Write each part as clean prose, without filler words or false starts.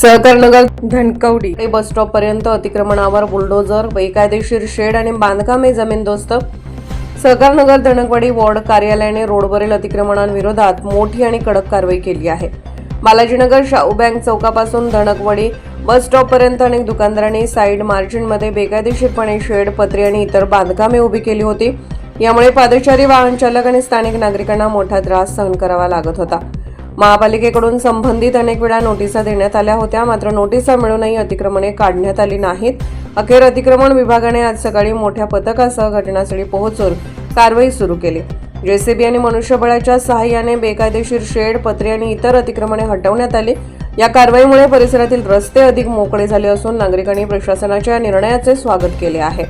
सहकारनगर धनकवडी ते bus stop पर्यंत अतिक्रमणावर bulldozer, बेकायदेशीर शेड आणि बांधकामे जमीनदोस्त। सहकारनगर धनकवडी वॉर्ड कार्यालयाने रोडवरील अतिक्रमणांविरोधात मोठी आणि कडक कारवाई केली आहे। बालाजीनगर शाहू बँक चौकापासून धनकवडी बस स्टॉप पर्यंत अनेक दुकानदारांनी साइड मार्जिनमध्ये बेकायदेशीरपणे शेड, पत्रे आणि इतर बांधकामे उभी केली होती। यामुळे पादचारी, वाहन चालक आणि स्थानिक नागरिकांना मोठा त्रास सहन करावा लागत होता। महापालिकेकडून संबंधित अनेक वेळा नोटिसा देण्यात आल्या होत्या, मात्र नोटिसा मिळूनही अतिक्रमणे काढण्यात आली नाहीत। अखेर अतिक्रमण विभागाने आज सकाळी मोठ्या पथकासह घटनास्थळी पोहोचून कारवाई सुरू केली। जेसीबी आणि मनुष्यबळाच्या सहाय्याने बेकायदेशीर शेड, पत्रे आणि इतर अतिक्रमणे हटवण्यात आली। या कारवाईमुळे परिसरातील रस्ते अधिक मोकळे झाले असून नागरिकांनी प्रशासनाच्या निर्णयाचे स्वागत केले आहे।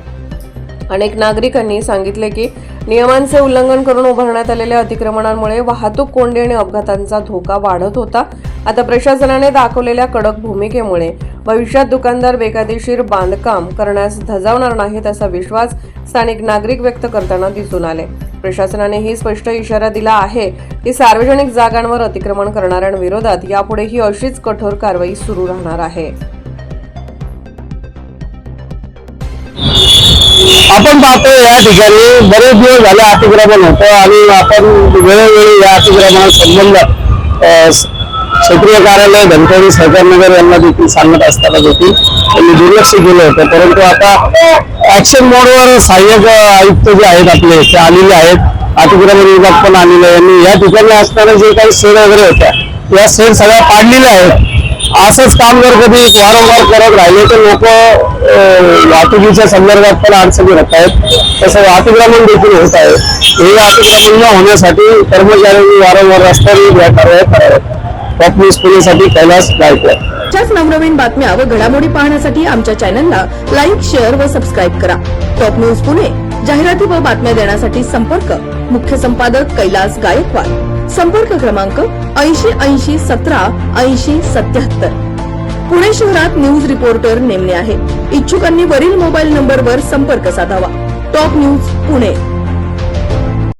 अनेक नागरिकांनी सांगितले की नियमांचे उल्लंघन करून उभारण्यात आलेल्या अतिक्रमणांमुळे वाहतूक कोंडी आणि अपघातांचा धोका वाढत होता। आता प्रशासनाने दाखवलेल्या कडक भूमिकेमुळे भविष्यात दुकानदार बेकायदेशीर बांधकाम करण्यास धजावणार नाहीत असा विश्वास स्थानिक नागरिक व्यक्त करताना दिसून आले। प्रशासनाने ही स्पष्ट इशारा दिला आहे की सार्वजनिक जागांवर अतिक्रमण करणाऱ्यांविरोधात यापुढेही अशीच कठोर कारवाई सुरू राहणार आहे। आपण पाहतो या ठिकाणी बरेच दिवस झाले अतिक्रमण होतं आणि आपण वेळोवेळी या अतिक्रमणा संबंधात क्षेत्रीय कार्यालय धनकवडी सहकारनगर यांना देखील सांगत असताना देखील त्यांनी दुर्लक्ष केलं होतं। परंतु आता ऍक्शन मोडवर सहाय्यक आयुक्त जे आहेत आपले ते आलेले आहेत, अतिक्रमण विभाग पण आलेले आहे। यांनी या ठिकाणी असताना जे काही शेड वगैरे होत्या या शेड सगळ्या पाडलेल्या आहेत। असंच काम जर कधी वारंवार करत राहिले तर लोक वाहतुकीच्या संदर्भात पण अडचणी होत आहेत, तसं अतिक्रमण देखील होत आहे। हे अतिक्रमण न होण्यासाठी कर्मचाऱ्यांनी वारंवार रस्त्यावर कारवाई कराव्यात। टॉप न्यूज पुणेसाठी कैलास गायकवाड। अशाच नवनवीन बातम्या व घडामोडी पाहण्यासाठी आमच्या चॅनलला लाईक, शेअर व सबस्क्राईब करा। टॉप न्यूज पुणे जाहिराती व बातम्या देण्यासाठी संपर्क मुख्य संपादक कैलास गायकवाड। संपर्क क्रमांक 8080 17 80 77। पुणे शहरात न्यूज रिपोर्टर नेमणे आहे। इच्छुकांनी वरील मोबाईल नंबरवर संपर्क साधावा। Top news Pune.